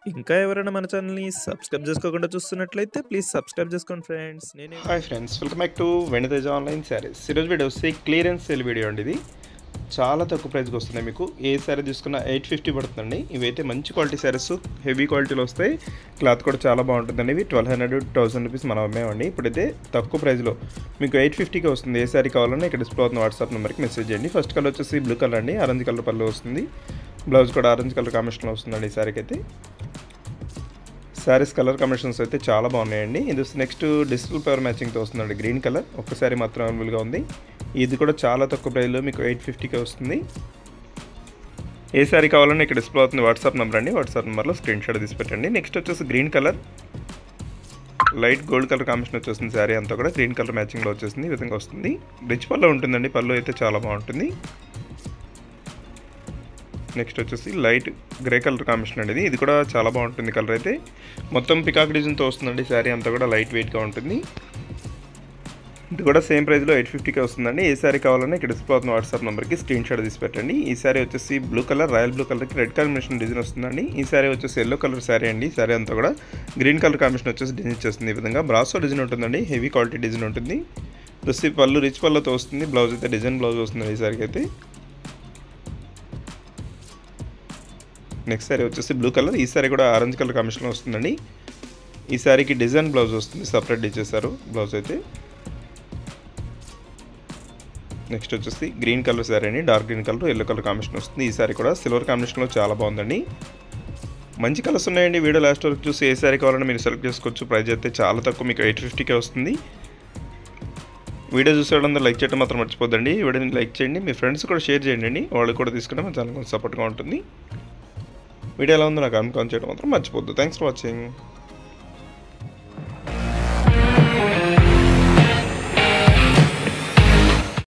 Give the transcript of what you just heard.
ఇంకా ఎవరైనా మన ఛానల్‌ని సబ్స్క్రైబ్ చేసుకోకుండా చూస్తున్నట్లయితే ప్లీజ్ సబ్స్క్రైబ్ చేసుకోండి friends. Hi friends, welcome back to Veniteja online saris. ఈరోజు వీడియో వచ్చి క్లియరెన్స్ సేల్ వీడియో అండి. ఇది చాలా తక్కువ ప్రైస్కి వస్తున్నాయి. మీకు ఏ శారీ తీసుకున్నా 850 పడుతుందండి. ఇవైతే మంచి క్వాలిటీ శారీస్, హెవీ క్వాలిటీలో వస్తాయి. క్లాత్ కూడా చాలా బాగుంటుందండి. ఇవి 1200-1000 రూపీస్ మనం అమ్మేవండి. ఇప్పుడైతే తక్కువ ప్రైస్లో మీకు 850కి వస్తుంది. ఏ శారీ కావాలన్నా ఇక్కడ డిస్ప్లే అవుతున్న వాట్సాప్ నెంబర్కి మెసేజ్ చేయండి. ఫస్ట్ కలర్ వచ్చేసి బ్లూ కలర్ అండి, ఆరెంజ్ కలర్ పళ్ళు వస్తుంది. బ్లౌజ్ కూడా ఆరెంజ్ కలర్ కాంబినేషన్లో వస్తుందండి. ఈ శారీకి అయితే శారీస్ కలర్ కాంబినేషన్స్ అయితే చాలా బాగున్నాయండి. ఇది నెక్స్ట్ డిజిటల్ పవర్ మ్యాచింగ్తో వస్తుందండి. గ్రీన్ కలర్ ఒక్కసారి మాత్రం అవైలబుల్గా ఉంది. ఇది కూడా చాలా తక్కువ ప్రైస్లో మీకు 850కి వస్తుంది. ఏ శారీ కావాలన్నా ఇక్కడ డిస్ప్లే అవుతుంది వాట్సాప్ నెంబర్ అండి. వాట్సాప్ నెంబర్లో స్క్రీన్ షాట్ తీసి పెట్టండి. నెక్స్ట్ వచ్చేసి green colour, light gold colour combination వచ్చేస్తుంది. శారీ అంతా కూడా గ్రీన్ కలర్ మ్యాచింగ్లో వచ్చేసింది. ఈ విధంగా వస్తుంది. రిచ్ పళ్ళు ఉంటుందండి. పళ్ళు అయితే చాలా బాగుంటుంది. నెక్స్ట్ వచ్చేసి లైట్ గ్రే కలర్ కాంబినేషన్ అండి. ఇది కూడా చాలా బాగుంటుంది. కలర్ అయితే మొత్తం పికాక్ డిజైన్తో వస్తుందండి. శారీ అంతా కూడా లైట్ వెయిట్గా ఉంటుంది. ఇది కూడా సేమ్ ప్రైస్లో 850కి వస్తుందండి. ఏ శారీ కావాలన్నా ఇక్కడ డిస్ప్లే అవుతున్న వాట్సాప్ నెంబర్కి స్క్రీన్ షాట్ తీసి పెట్టండి. ఈ శారీ వచ్చేసి బ్లూ కలర్, రాయల్ బ్లూ కలర్కి రెడ్ కాంబినేషన్ డిజైన్ వస్తుందండి. ఈ శారీ వచ్చేసి ఎల్లో కలర్ శారీ అండి. శారీ అంతా కూడా గ్రీన్ కలర్ కాంబినేషన్ వచ్చేసి డిజైన్ ఇచ్చేస్తుంది. ఈ విధంగా బ్రాసో డిజైన్ ఉంటుందండి. హెవీ క్వాలిటీ డిజైన్ ఉంటుంది. ప్లస్ ఈ పళ్ళు రిచ్ పళ్ళతో వస్తుంది. బ్లౌజ్ అయితే డిజైన్ బ్లౌజ్ వస్తుంది ఈ శారీకి అయితే. నెక్స్ట్ శారీ వచ్చేసి బ్లూ కలర్. ఈ శారీ కూడా ఆరెంజ్ కలర్ కాంబినేషన్లో వస్తుందండి. ఈ శారీకి డిజైన్ బ్లౌజ్ వస్తుంది. సపరేట్ ఇచ్చేసారు బ్లౌజ్ అయితే. నెక్స్ట్ వచ్చేసి గ్రీన్ కలర్ శారీ అండి. Dark green colour, yellow colour combination వస్తుంది. ఈ శారీ కూడా సిల్వర్ కాంబినేషన్లో చాలా బాగుందండి. మంచి కలర్స్ ఉన్నాయండి. వీడియో లాస్ట్ వరకు చూసి ఏ శారీ కావాలన్నా మీరు సెలెక్ట్ చేసుకోవచ్చు. ప్రైస్ అయితే చాలా తక్కువ, మీకు 850కే వస్తుంది. వీడియో చూసేవాళ్ళందరూ లైక్ చేయడం మాత్రం మర్చిపోద్దండి. వీడియోని లైక్ చేయండి, మీ ఫ్రెండ్స్ కూడా షేర్ చేయండి. వాళ్ళు కూడా తీసుకుంటే మన ఛానల్ కొంచెం సపోర్ట్గా ఉంటుంది. వీడియో ఎలా ఉందో నాకు కామెంట్ చేయడం మాత్రం మర్చిపోద్దు. Thanks for watching.